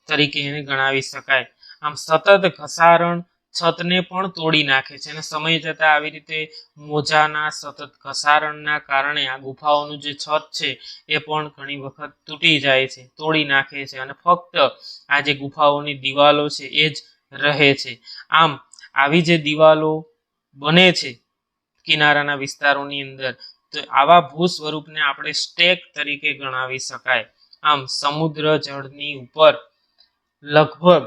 તરીકે એને ગણાવી શકાય. આમ સતત ઘસારણ છતને પણ તોડી નાખે છે અને સમય જતાં આવી રીતે મોજાના સતત ઘસારણના કારણે આ ગુફાઓનું જે છત છે એ પણ ઘણી વખત તૂટી જાય છે, તોડી નાખે છે અને ફક્ત આ જે ગુફાઓની દિવાલો છે એ જ રહે છે. આમ આવી જે દિવાલો બને છે કિનારાના વિસ્તારોની અંદર. તો આવા ભૂ સ્વરૂપને આપણે સ્ટેક તરીકે ગણાવી શકાય. આમ સમુદ્ર જળની ઉપર લગભગ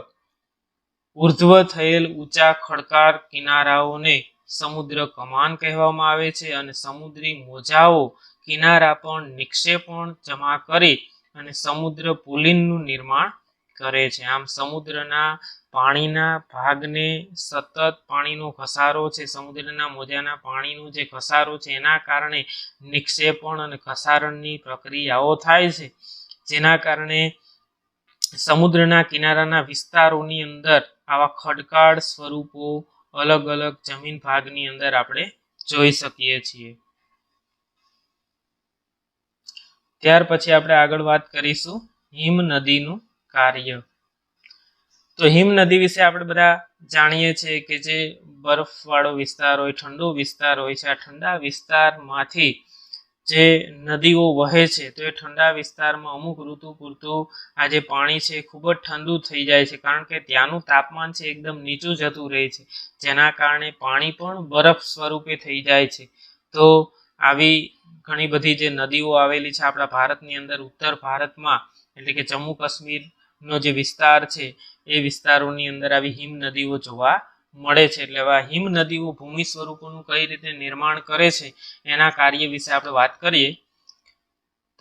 ઉર્ધ્વ થયેલ ઊંચા ખડકાળ કિનારાઓને સમુદ્ર કમાન કહેવામાં આવે છે અને સમુદ્રી મોજાઓ કિનારા પર નિક્ષેપણ જમા કરી અને સમુદ્ર પુલિનનું નિર્માણ કરે છે. આમ સમુદ્રના પાણીના ભાગને સતત પાણીનો ઘસારો છે, સમુદ્રના મોજાના પાણીનો જે ઘસારો છે એના કારણે નિક્ષેપણ અને ઘસારણની પ્રક્રિયાઓ થાય છે, જેના કારણે સમુદ્રના કિનારાના વિસ્તારોની અંદર આવા ખડકાળ સ્વરૂપો અલગ અલગ જમીન ભાગની અંદર આપણે જોઈ શકીએ છીએ. ત્યાર પછી આપણે આગળ વાત કરીશું હિમ નદીનું કાર્ય. તો હિમ નદી વિશે આપણે બધા જાણીએ છીએ કે જે બરફવાળો વિસ્તાર હોય, ઠંડો વિસ્તાર હોય છે, આ ઠંડા વિસ્તારમાંથી જે નદીઓ વહે છે તો એ ઠંડા વિસ્તારમાં અમુક ઋતુ પૂરતું આ જે પાણી છે ખૂબ જ ઠંડુ થઈ જાય છે, કારણ કે ત્યાંનું તાપમાન છે એકદમ નીચું જતું રહે છે, જેના કારણે પાણી પણ બરફ સ્વરૂપે થઈ જાય છે. તો આવી ઘણી બધી જે નદીઓ આવેલી છે આપણા ભારતની અંદર, ઉત્તર ભારતમાં એટલે કે જમ્મુ કાશ્મીરનો જે વિસ્તાર છે એ વિસ્તારોની અંદર આવી હિમ નદીઓ જોવા મળે છે. એટલે આવા હિમ નદીઓ ભૂમિ સ્વરૂપોનું કઈ રીતે નિર્માણ કરે છે એના કાર્ય વિશે આપણે વાત કરીએ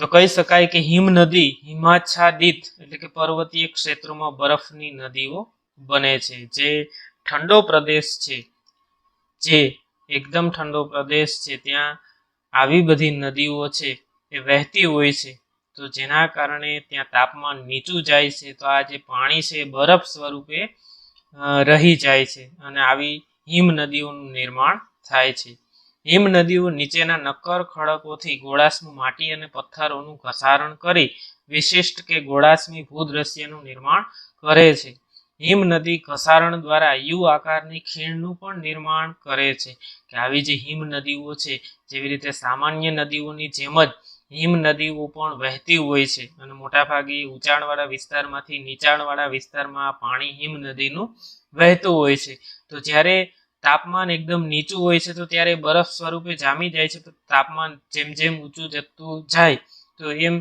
તો કહી શકાય કે હિમ નદી હિમાચ્છાદિત એટલે કે પર્વતીય ક્ષેત્રોમાં બરફની નદીઓ બને છે. જે ઠંડો પ્રદેશ છે, જે એકદમ ઠંડો પ્રદેશ છે, ત્યાં આવી બધી નદીઓ છે એ વહેતી હોય છે, તો જેના કારણે ત્યાં તાપમાન નીચું જાય છે, તો આ જે પાણી છે બરફ સ્વરૂપે રહી જાય છે અને આવી હિમ નદીઓનું નિર્માણ થાય છે. હિમ નદીઓ નીચેના નક્કર ખડકોથી ગોળાશ્મી માટી અને પથ્થરોનું ઘસારણ કરી વિશિષ્ટ કે ગોળાશ્મી ભૂદ્રશ્યનું નિર્માણ કરે છે. હિમ નદી ઘસારણ દ્વારા યુ આકારની ખીણનું પણ નિર્માણ કરે છે. કે આવી જે હિમ નદીઓ છે, જેવી રીતે સામાન્ય નદીઓની જેમ જ હિમ નદીઓ પણ વહેતી હોય છે અને મોટાભાગે ઊંચાણવાળા વિસ્તારમાંથી નીચાણવાળા વિસ્તારમાં પાણી હિમ નદીનું વહેતું હોય છે. તો જ્યારે તાપમાન એકદમ નીચું હોય છે તો ત્યારે બરફ સ્વરૂપે જામી જાય છે, તો તાપમાન જેમ જેમ ઊંચું જતું જાય તો એમ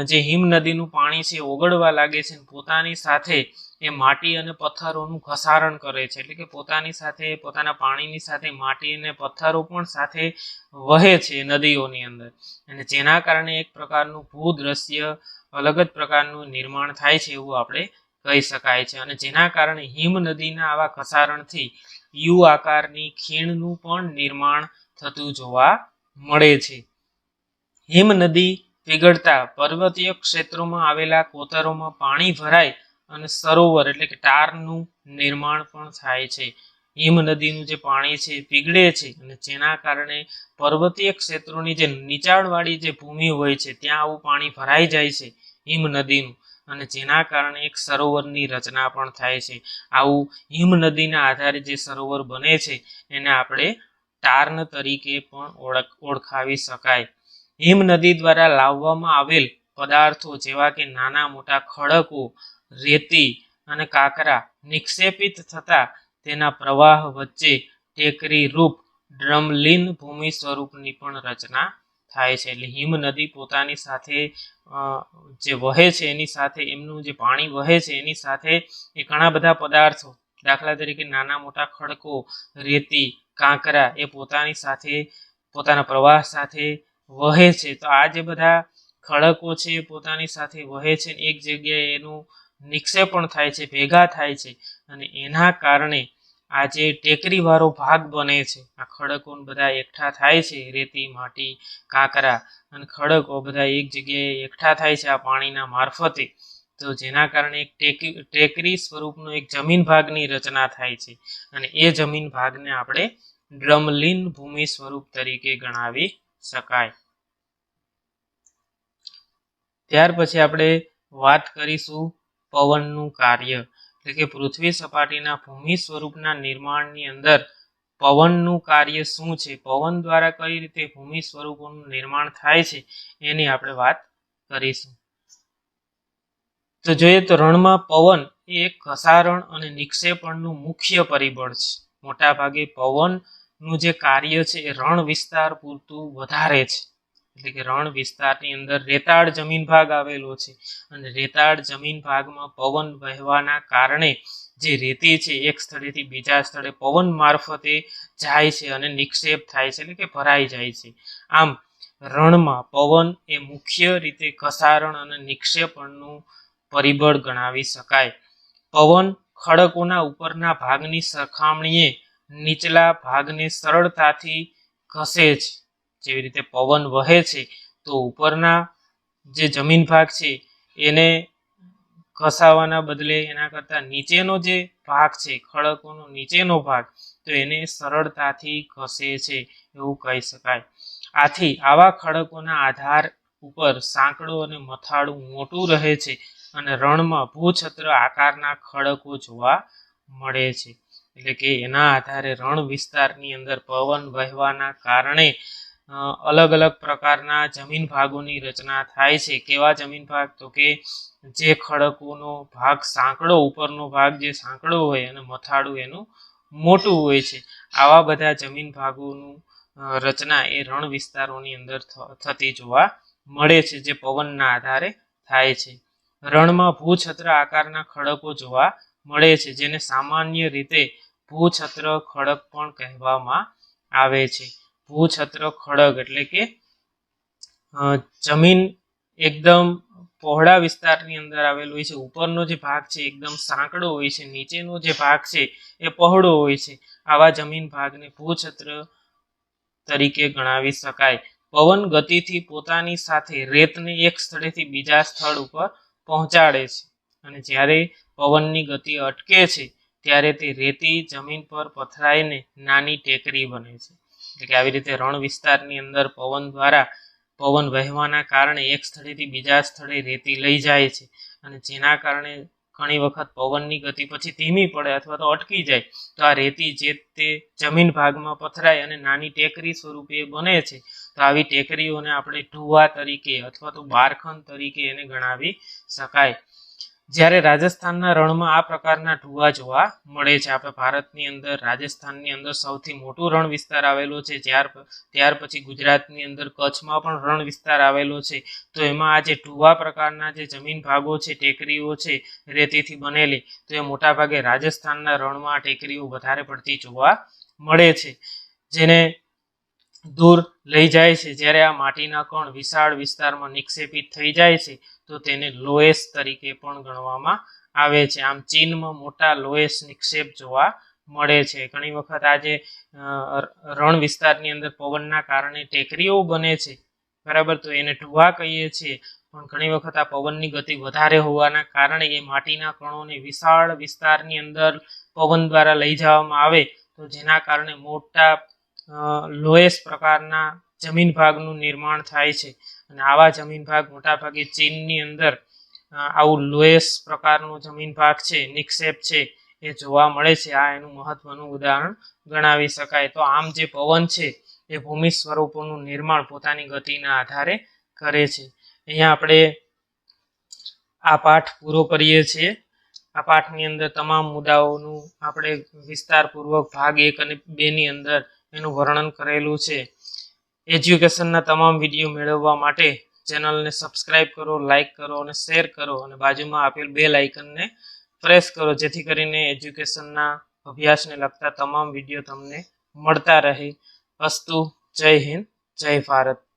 જે હિમ નદીનું પાણી છે ઓગળવા લાગે છે, પોતાની સાથે એ માટી અને પથ્થરોનું ઘસારણ કરે છે. એટલે કે પોતાની સાથે, પોતાના પાણીની સાથે માટી અને પથ્થરો પણ સાથે વહે છે નદીઓની અંદર, અને જેના કારણે એક પ્રકારનું ભૂદ્રશ્ય અલગ જ પ્રકારનું નિર્માણ થાય છે એવું આપણે કહી શકાય છે. અને જેના કારણે હિમ નદીના આવા ઘસારણથી યુ આકારની ખીણનું પણ નિર્માણ થતું જોવા મળે છે. હિમ નદી પીગળતા પર્વતીય ક્ષેત્રોમાં આવેલા કોતરોમાં પાણી ભરાય અને સરોવર એટલે કે ટારનું નિર્માણ પણ થાય છે. હિમ નદીનું જે પાણી છે પીગળે છે અને જેના કારણે પર્વતીય ક્ષેત્રોની જે નીચાણવાળી જે ભૂમિ હોય છે ત્યાં આવું પાણી ભરાઈ જાય છે હિમ નદીનું, અને જેના કારણે એક સરોવરની રચના પણ થાય છે. આવું હિમ નદીના આધારે જે સરોવર બને છે એને આપણે ટાર્ન તરીકે પણ ઓળખાવી શકાય. હિમ નદી દ્વારા લાવવામાં આવેલ પદાર્થો જેવા કે નાના મોટા ખડકો, રેતી અને કાંકરા નિક્ષેપિત થતા તેના પ્રવાહ વચ્ચે ટેકરી રૂપ ડ્રમલીન ભૂમિ સ્વરૂપની પણ રચના થાય છે. એટલે હિમ નદી પોતાની સાથે જે વહે છે એની સાથે એમનું જે પાણી વહે છે એની સાથે એ ઘણા બધા પદાર્થો, દાખલા તરીકે નાના મોટા ખડકો, રેતી, કાંકરા એ પોતાની સાથે પોતાના પ્રવાહ સાથે વહે છે. તો આ જે બધા ખડકો છે એ પોતાની સાથે વહે છે, એક જગ્યાએ એનું નિક્ષેપણ થાય છે, ભેગા થાય છે, અને એના કારણે આ જે ટેકરીવાળો ભાગ બને છે, આ ખડકો બધા એકઠા થાય છે, રેતી, માટી, કાંકરા અને ખડકો બધા એક જગ્યાએ એકઠા થાય છે આ પાણીના મારફતે, તો જેના કારણે એક ટેકરી સ્વરૂપનો એક જમીન ભાગની રચના થાય છે, અને એ જમીન ભાગને આપણે ડ્રમલીન ભૂમિ સ્વરૂપ તરીકે ગણાવી શકાય. ત્યાર પછી આપણે વાત કરીશું પવનનું કાર્ય. એટલે કે પૃથ્વી સપાટીના ભૂમિ સ્વરૂપના નિર્માણની અંદર પવનનું કાર્ય શું છે, પવન દ્વારા કઈ રીતે ભૂમિ સ્વરૂપોનું નિર્માણ થાય છે એની આપણે વાત કરીશું. તો જોઈએ તો રણમાં પવન એ એક ઘસારણ અને નિક્ષેપણનું મુખ્ય પરિબળ છે. મોટા ભાગે પવન નું જે કાર્ય છે એ રણ વિસ્તાર પૂરતું વધારે છે. એટલે કે રણ વિસ્તારની અંદર રેતાળ જમીન ભાગ આવેલો છે અને રેતાળ જમીન ભાગમાં પવન વહેવાના કારણે જે રેતી છે એક સ્થળેથી બીજા સ્થળે પવન મારફતે જાય છે અને નિક્ષેપ થાય છે, એટલે કે ભરાઈ જાય છે. આમ રણમાં પવન એ મુખ્ય રીતે ઘસારણ અને નિક્ષેપણનું પરિબળ ગણાવી શકાય. પવન ખડકોના ઉપરના ભાગની સરખામણીએ નીચલા ભાગને સરળતાથી ઘસે છે. જેવી રીતે પવન વહે છે તો ઉપરના જે જમીન ભાગ છે એને ઘસાવાના બદલે એના કરતાં નીચેનો જે ભાગ છે, ખડકોનો નીચેનો ભાગ, તો એને સરળતાથી ઘસે છે એવું કહી શકાય. આથી આવા ખડકોના આધાર ઉપર સાંકડો અને મથાળું મોટું રહે છે અને રણમાં ભૂછત્ર આકારના ખડકો જોવા મળે છે. એટલે કે એના આધારે રણ વિસ્તારની અંદર પવન વહેવાના કારણે અલગ અલગ પ્રકારના જમીન ભાગોની રચના થાય છે. કેવા જમીન ભાગ? તો કે જે ખડકોનો ભાગ સાંકડો, ઉપરનો ભાગ જે સાંકડો હોય અને મથાળું એનું મોટું હોય છે, આવા બધા જમીન ભાગોનું રચના એ રણ વિસ્તારોની અંદર થતી જોવા મળે છે, જે પવનના આધારે થાય છે. રણમાં ભૂછત્ર આકારના ખડકો જોવા મળે છે, જેને સામાન્ય રીતે ભૂછત્ર ખડક પણ કહેવામાં આવે છે. ભૂછત્ર ખડક એટલે કે જમીન એકદમ પહોળા વિસ્તારની અંદર આવેલું હોય છે. ઉપરનો જે ભાગ છે એકદમ સાંકડો હોય છે, નીચેનો જે ભાગ છે એ પહોળો હોય છે. આવા જમીન ભાગને ભૂછત્ર તરીકે ગણાવી શકાય. પવન ગતિથી પોતાની સાથે રેતને એક સ્થળેથી બીજા સ્થળ ઉપર પહોંચાડે છે અને જ્યારે પવનની ગતિ અટકે છે ત્યારે તે રેતી જમીન પર પથરાઈને નાની ટેકરી બને છે. એટલે કે આવી રીતે રણ વિસ્તારની અંદર પવન દ્વારા પવન વહેવાના કારણે એક સ્થળેથી બીજા સ્થળે રેતી લઈ જાય છે અને જેના કારણે ઘણી વખત પવનની ગતિ પછી ધીમી પડે અથવા તો અટકી જાય તો આ રેતી જે તે જમીન ભાગમાં પથરાય અને નાની ટેકરી સ્વરૂપે બને છે. તો આવી ટેકરીઓને આપણે ઢુવા તરીકે અથવા તો બારખંડ તરીકે એને ગણાવી શકાય. જ્યારે રાજસ્થાનના રણમાં આ પ્રકારના ઢુવા જોવા મળે છે. આપણે ભારતની અંદર રાજસ્થાનની અંદર સૌથી મોટું રણ વિસ્તાર આવેલો છે. ત્યાર પછી ગુજરાતની અંદર કચ્છમાં પણ રણ વિસ્તાર આવેલો છે. તો એમાં આ જે ઢુવા પ્રકારના જે જમીન ભાગો છે, ટેકરીઓ છે રેતીથી બનેલી, તો એ મોટાભાગે રાજસ્થાનના રણમાં ટેકરીઓ વધારે પડતી જોવા મળે છે, જેને દૂર લઈ જાય છે. જ્યારે આ માટીના કણ વિશાળ વિસ્તારમાં નિક્ષેપિત થઈ જાય છે તો તેને લોએસ તરીકે પણ ગણવામાં આવે છે. આમ ચીનમાં મોટા લોએસ નિક્ષેપ જોવા મળે છે. ઘણી વખત આ જે રણ વિસ્તારની અંદર પવનના કારણે ટેકરીઓ બને છે, બરાબર, તો એને ઢુવા કહીએ છીએ. પણ ઘણી વખત આ પવનની ગતિ વધારે હોવાના કારણે એ માટીના કણોને વિશાળ વિસ્તારની અંદર પવન દ્વારા લઈ જવામાં આવે તો જેના કારણે મોટા લોએસ પ્રકારના જમીન ભાગનું નિર્માણ થાય છે. અને આવા જમીન ભાગ મોટાભાગે ચીનની અંદર આવું લોએસ પ્રકારનો જમીન ભાગ છે, નિક્ષેપ છે, એ જોવા મળે છે. આ એનું મહત્વનું ઉદાહરણ ગણાવી શકાય. તો આમ જે પવન છે એ ભૂમિ સ્વરૂપોનું નિર્માણ પોતાની ગતિના આધારે કરે છે. અહીંયા આપણે આ પાઠ પૂરો કરીએ છીએ. આ પાઠની અંદર તમામ મુદ્દાઓનું આપણે વિસ્તારપૂર્વક ભાગ 1 અને 2 ની અંદર એનું વર્ણન કરેલું છે. એજ્યુકેશનના તમામ વિડીયો મેળવવા માટે ચેનલને સબસ્ક્રાઇબ કરો, લાઇક કરો અને શેર કરો અને બાજુમાં આપેલ બેલ આઇકનને પ્રેસ કરો, જેથી કરીને એજ્યુકેશનના અભ્યાસને લગતા તમામ વિડીયો તમને મળતા રહે. અસ્તુ. જય હિન્દ, જય ભારત.